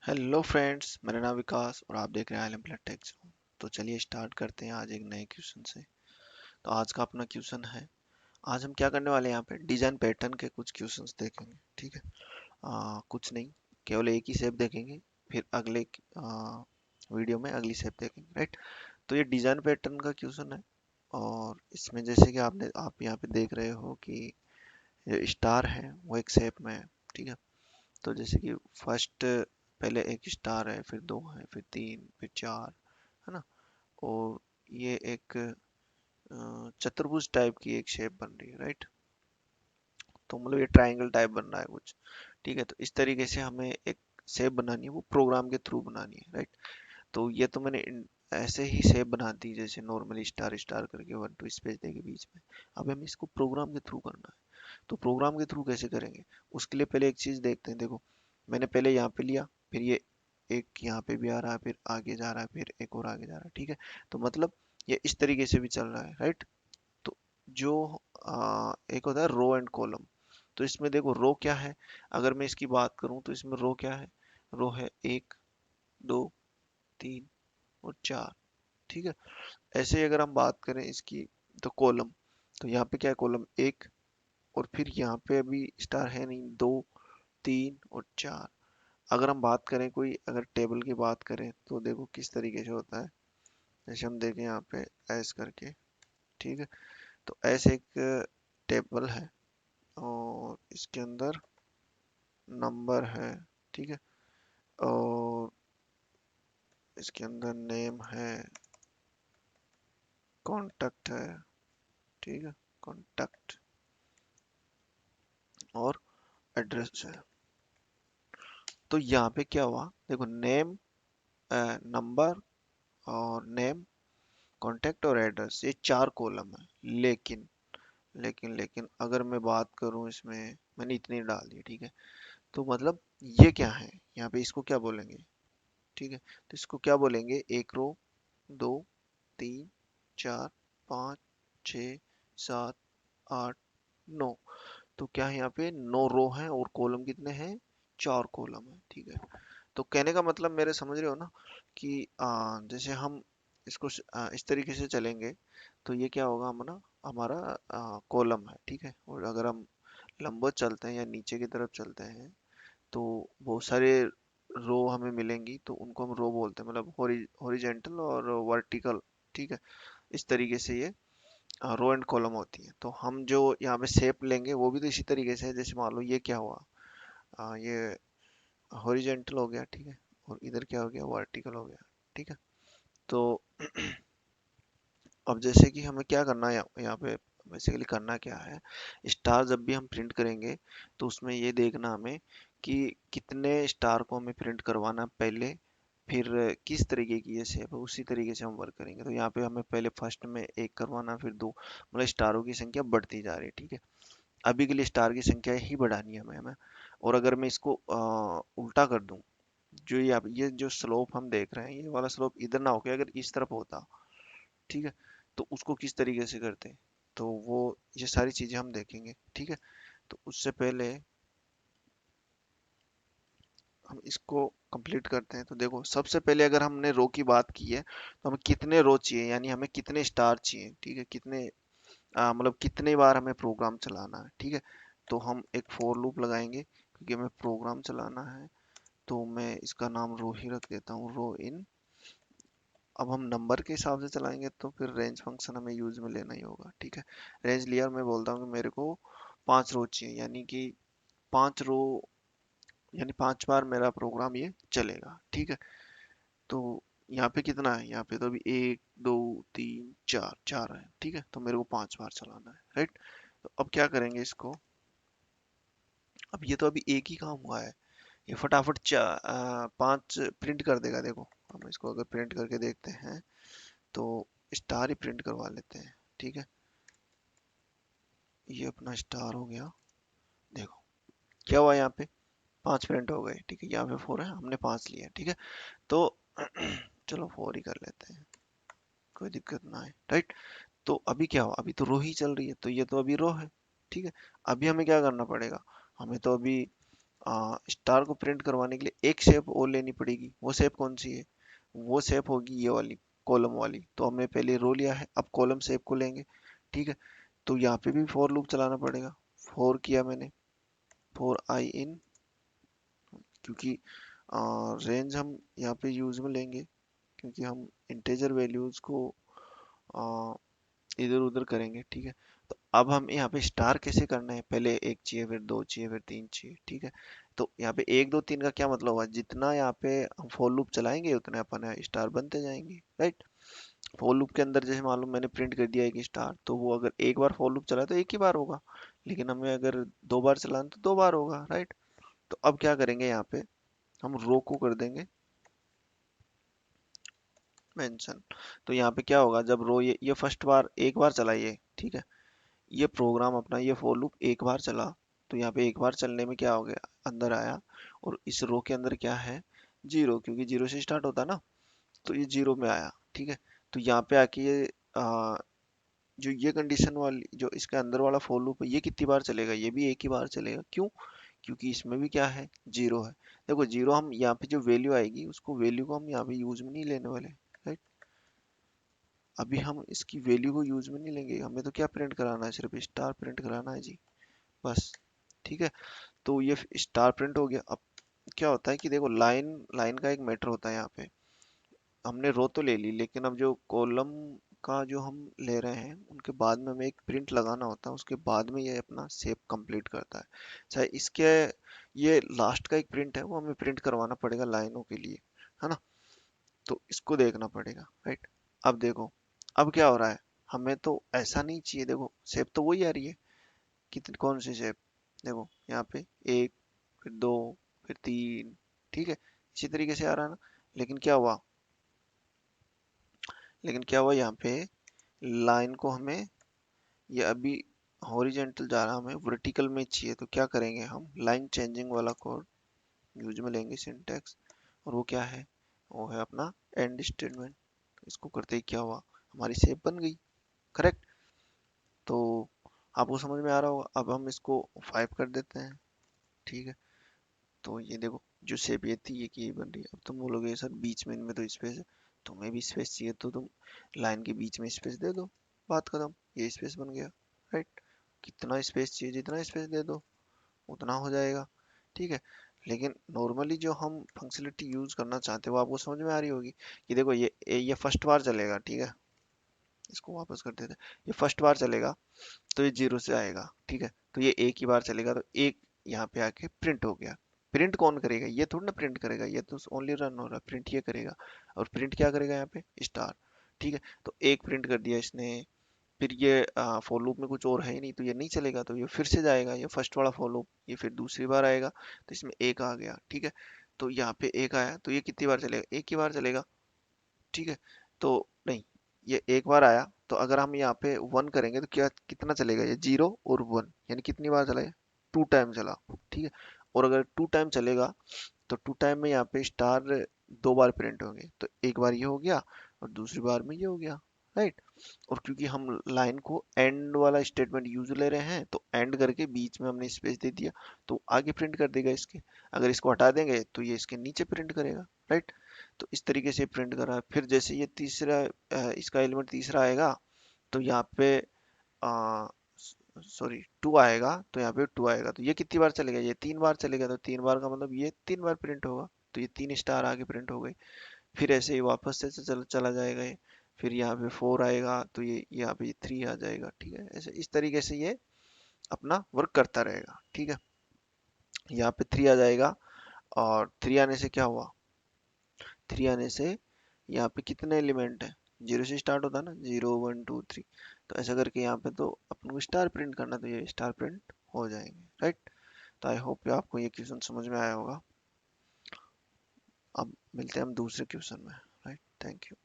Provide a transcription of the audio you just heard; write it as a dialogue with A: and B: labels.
A: Hello friends, मेरा नाम विकास और आप देख रहे हैं आइलम टेक जोन। तो चलिए स्टार्ट करते हैं आज एक नए क्वेश्चन से। तो आज का अपना क्वेश्चन है, आज हम क्या करने वाले हैं यहाँ पे डिजाइन पैटर्न के कुछ क्वेश्चंस देखेंगे। ठीक है। कुछ नहीं, केवल एक ही शेप देखेंगे, फिर अगले वीडियो में अगली शेप देखेंगे, राइट। तो ये डिजाइन पैटर्न का क्वेश्चन है और इसमें जैसे कि आप यहाँ पे देख रहे हो कि ये स्टार है वो एक शेप में है। ठीक है। तो जैसे कि फर्स्ट पहले एक स्टार है, फिर दो है, फिर तीन, फिर चार, है ना। और ये एक चतुर्भुज टाइप की एक शेप बन रही है, राइट। तो मतलब ये ट्रायंगल टाइप बन रहा है कुछ। ठीक है। तो इस तरीके से हमें एक शेप बनानी है, वो प्रोग्राम के थ्रू बनानी है, राइट। तो ये तो मैंने ऐसे ही शेप बना दी जैसे नॉर्मली स्टार स्टार करके वन टू स्पेस दे के बीच में। अब हमें इसको प्रोग्राम के थ्रू करना है। तो प्रोग्राम के थ्रू कैसे करेंगे, उसके लिए पहले एक चीज देखते हैं। देखो, मैंने पहले यहाँ पे लिया, फिर ये एक यहाँ पे भी आ रहा है, फिर आगे जा रहा है, फिर एक और आगे जा रहा है। ठीक है। तो मतलब ये इस तरीके से भी चल रहा है, राइट। तो जो एक होता है रो एंड कॉलम। तो इसमें देखो रो क्या है, अगर मैं इसकी बात करूं तो इसमें रो क्या है, रो है एक, दो, तीन और चार। ठीक है। ऐसे ही अगर हम बात करें इसकी, तो कॉलम, तो यहाँ पे क्या है, कॉलम एक, और फिर यहाँ पे अभी स्टार है नहीं, दो, तीन और चार। अगर हम बात करें कोई, अगर टेबल की बात करें तो देखो किस तरीके से होता है। जैसे हम देखें यहाँ पे एस करके, ठीक है। तो एस एक टेबल है और इसके अंदर नंबर है, ठीक है। और इसके अंदर नेम है, कॉन्टेक्ट है, ठीक है, कॉन्टेक्ट, और एड्रेस है। तो यहाँ पे क्या हुआ, देखो नेम, नंबर और नेम, कॉन्टेक्ट और एड्रेस, ये चार कॉलम है। लेकिन अगर मैं बात करूं, इसमें मैंने इतनी डाल दी, ठीक है। तो मतलब ये क्या है, यहाँ पे इसको क्या बोलेंगे, ठीक है। तो इसको क्या बोलेंगे, एक रो, दो, तीन, चार, पाँच, छ, सात, आठ, नौ। तो क्या है, यहाँ पे नौ रो है और कॉलम कितने हैं, चार कॉलम है, ठीक है। तो कहने का मतलब मेरे समझ रहे हो ना कि जैसे हम इसको इस तरीके से चलेंगे तो ये क्या होगा, हम ना हमारा कॉलम है, ठीक है। और अगर हम लंबवत चलते हैं या नीचे की तरफ चलते हैं तो बहुत सारे रो हमें मिलेंगी, तो उनको हम रो बोलते हैं, मतलब हॉरिजेंटल और वर्टिकल। ठीक है। इस तरीके से ये रो एंड कॉलम होती है। तो हम जो यहाँ पे शेप लेंगे वो भी तो इसी तरीके से है। जैसे मान लो ये क्या हुआ, ये हॉरिजेंटल हो गया, ठीक है। और इधर क्या हो गया, वर्टिकल हो गया, ठीक है। तो अब जैसे कि हमें क्या करना है, यहाँ पे बेसिकली करना क्या है, स्टार जब भी हम प्रिंट करेंगे तो उसमें ये देखना हमें कि कितने स्टार को हमें प्रिंट करवाना पहले, फिर किस तरीके की ये शेप है, उसी तरीके से हम वर्क करेंगे। तो यहाँ पे हमें पहले फर्स्ट में एक करवाना, फिर दो, मतलब स्टारों की संख्या बढ़ती जा रही है, ठीक है। अभी के लिए स्टार की संख्या ही बढ़ानी है हमें। और अगर मैं इसको उल्टा कर दूं, जो ये जो स्लोप हम देख रहे हैं, ये वाला स्लोप इधर ना होके अगर इस तरफ होता, ठीक है, तो उसको किस तरीके से करते, तो वो ये सारी चीजें हम देखेंगे, ठीक है। तो उससे पहले हम इसको कंप्लीट करते हैं। तो देखो, सबसे पहले अगर हमने रो की बात की है तो हमें कितने रो चाहिए, यानी हमें कितने स्टार चाहिए, ठीक है, कितने मतलब कितने बार हमें प्रोग्राम चलाना है, ठीक है। तो हम एक फॉर लूप लगाएंगे क्योंकि हमें प्रोग्राम चलाना है। तो मैं इसका नाम रो ही रख देता हूँ, रो इन। अब हम नंबर के हिसाब से चलाएंगे तो फिर रेंज फंक्शन हमें यूज में लेना ही होगा, ठीक है। रेंज लिया और मैं बोलता हूँ कि मेरे को पांच रो चाहिए, यानी कि पांच रो, यानी पांच बार मेरा प्रोग्राम ये चलेगा, ठीक है। तो यहाँ पे कितना है, यहाँ पे तो अभी एक, दो, तीन, चार, चार है, ठीक है। तो मेरे को पांच बार चलाना है, राइट। तो अब क्या करेंगे इसको, अब ये तो अभी एक ही काम हुआ है, ये फटाफट पांच प्रिंट कर देगा। देखो, हम इसको अगर प्रिंट करके देखते हैं तो स्टार ही प्रिंट करवा लेते हैं, ठीक है। ये अपना स्टार हो गया। देखो क्या हुआ, यहाँ पे पांच प्रिंट हो गए, ठीक है। यहाँ पे फोर है, हमने पांच लिया, ठीक है। तो चलो फोर ही कर लेते हैं, कोई दिक्कत ना है, राइट। तो अभी क्या हुआ, अभी तो रो ही चल रही है, तो ये तो अभी रो है, ठीक है। अभी हमें क्या करना पड़ेगा, हमें तो अभी स्टार को प्रिंट करवाने के लिए एक शेप और लेनी पड़ेगी। वो शेप कौन सी है? वो शेप होगी ये वाली, कॉलम वाली। तो हमने पहले रो लिया है, अब कॉलम शेप को लेंगे। ठीक है, तो यहाँ पे भी फॉर लूप चलाना पड़ेगा। फॉर किया मैंने, फॉर आई इन, क्योंकि रेंज हम यहाँ पे यूज में लेंगे, क्योंकि हम इंटेजर वैल्यूज को इधर उधर करेंगे। ठीक है, तो अब हम यहाँ पे स्टार कैसे करना है, पहले एक चाहिए, फिर दो चाहिए, फिर तीन चाहिए। ठीक है, तो यहाँ पे एक दो तीन का क्या मतलब हुआ, जितना यहाँ पे हम फॉर लूप चलाएंगे उतने अपन स्टार बनते जाएंगे, राइट। फॉर लूप के अंदर जैसे मालूम मैंने प्रिंट कर दिया एक स्टार, तो वो अगर एक बार फॉर लूप चला तो एक ही बार होगा, लेकिन हमें अगर दो बार चलाना तो दो बार होगा, राइट। तो अब क्या करेंगे, यहाँ पे हम रो को कर देंगे मेंशन। तो यहाँ पे क्या होगा, जब रो ये फर्स्ट बार एक बार चलाइए, ठीक है, ये प्रोग्राम अपना ये फॉर लूप एक बार चला, तो यहाँ पे एक बार चलने में क्या हो गया, अंदर आया, और इस रो के अंदर क्या है, जीरो, क्योंकि जीरो से स्टार्ट होता है ना, तो ये जीरो में आया। ठीक है, तो यहाँ पे आके ये जो ये कंडीशन वाली जो इसके अंदर वाला फॉर लूप है, ये कितनी बार चलेगा, ये भी एक ही बार चलेगा। क्यों? क्योंकि इसमें भी क्या है, जीरो है। देखो जीरो, हम यहाँ पे जो वैल्यू आएगी उसको, वैल्यू को हम यहाँ पे यूज में नहीं लेने वाले, राइट। अभी हम इसकी वैल्यू को यूज में नहीं लेंगे, हमें तो क्या प्रिंट कराना है, सिर्फ स्टार प्रिंट कराना है जी, बस। ठीक है, तो ये स्टार प्रिंट हो गया। अब क्या होता है कि देखो, लाइन लाइन का एक मैटर होता है यहाँ पे। हमने रो तो ले ली, लेकिन अब जो कॉलम का जो हम ले रहे हैं उनके बाद में हमें एक प्रिंट लगाना होता है, उसके बाद में ये अपना शेप कंप्लीट करता है। चाहे इसके ये लास्ट का एक प्रिंट है, वो हमें प्रिंट करवाना पड़ेगा लाइनों के लिए, है ना। तो इसको देखना पड़ेगा, राइट। अब देखो, अब क्या हो रहा है, हमें तो ऐसा नहीं चाहिए। देखो शेप तो वही आ रही है, कितनी कौन सी शेप, देखो यहाँ पे एक, फिर दो, फिर तीन। ठीक है, इसी तरीके से आ रहा है ना। लेकिन क्या हुआ, लेकिन क्या हुआ यहाँ पे, लाइन को हमें, ये अभी हॉरिजेंटल जा रहा है, हमें वर्टिकल में चाहिए। तो क्या करेंगे, हम लाइन चेंजिंग वाला कोड यूज में लेंगे, सिंटेक्स। और वो क्या है, वो है अपना एंड स्टेटमेंट। इसको करते ही क्या हुआ, हमारी शेप बन गई, करेक्ट। तो आपको समझ में आ रहा होगा। अब हम इसको 5 कर देते हैं। ठीक है, तो ये देखो, जो शेप ये थी ये की ये बन रही है। अब तुम बोलोगे सर बीच में इनमें तो स्पेस है, तुम्हें भी स्पेस चाहिए तो तुम लाइन के बीच में स्पेस दे दो, बात खत्म, ये स्पेस बन गया, राइट। कितना स्पेस चाहिए, जितना स्पेस दे दो उतना हो जाएगा। ठीक है, लेकिन नॉर्मली जो हम फंक्शनलिटी यूज करना चाहते हैं वो आपको समझ में आ रही होगी, कि देखो ये फर्स्ट बार चलेगा, ठीक है। इसको वापस कर देते हैं, ये फर्स्ट बार चलेगा तो ये जीरो से आएगा, ठीक है। तो ये एक ही बार चलेगा, तो एक यहाँ पे आके प्रिंट हो गया। प्रिंट कौन करेगा, ये थोड़ी ना प्रिंट करेगा, ये तो ओनली रन हो रहा है, प्रिंट ये करेगा। और प्रिंट क्या करेगा यहाँ पे, स्टार। ठीक है, तो एक प्रिंट कर दिया इसने, फिर ये फॉर लूप में कुछ और है ही नहीं, तो ये नहीं चलेगा, तो ये फिर से जाएगा, ये फर्स्ट वाला फॉर लूप, ये फिर दूसरी बार आएगा, तो इसमें एक आ गया। ठीक है, तो यहाँ पे एक आया, तो ये कितनी बार चलेगा, एक ही बार चलेगा। ठीक है, तो नहीं, ये एक बार आया, तो अगर हम यहाँ पे वन करेंगे तो क्या कितना चलेगा, ये जीरो और वन, यानी कितनी बार चला, टू टाइम चला। ठीक है, और अगर टू टाइम चलेगा तो टू टाइम में यहाँ पे स्टार दो बार प्रिंट होंगे, तो एक बार ये हो गया और दूसरी बार में ये हो गया, राइट। और क्योंकि हम लाइन को एंड वाला स्टेटमेंट यूज ले रहे हैं, तो एंड करके बीच में हमने स्पेस दे दिया, तो आगे प्रिंट कर देगा इसके। अगर इसको हटा देंगे तो ये इसके नीचे प्रिंट करेगा, राइट। तो इस तरीके से प्रिंट करा है। फिर जैसे ये तीसरा इसका एलिमेंट तीसरा आएगा, तो यहाँ पे सॉरी टू आएगा, तो यहाँ पे टू आएगा, तो ये कितनी बार चलेगा, ये तीन बार चलेगा, तो तीन बार का मतलब ये तीन बार प्रिंट होगा, तो ये तीन स्टार आगे प्रिंट हो गए। फिर ऐसे ही वापस से चला जाएगा ये। फिर यहाँ पे फोर आएगा, तो ये यहाँ पे थ्री आ जाएगा। ठीक है, ऐसे इस तरीके से ये अपना वर्क करता रहेगा। ठीक है, यहाँ पे थ्री आ जाएगा, और थ्री आने से क्या हुआ, थ्री आने से यहाँ पे कितने एलिमेंट है, जीरो से स्टार्ट होता है ना, जीरो वन टू थ्री। तो ऐसा करके यहाँ पे तो अपन को स्टार प्रिंट करना, तो ये स्टार प्रिंट हो जाएंगे, राइट। तो आई होप आपको ये क्वेश्चन समझ में आया होगा। अब मिलते हैं हम दूसरे क्वेश्चन में, राइट। Thank you.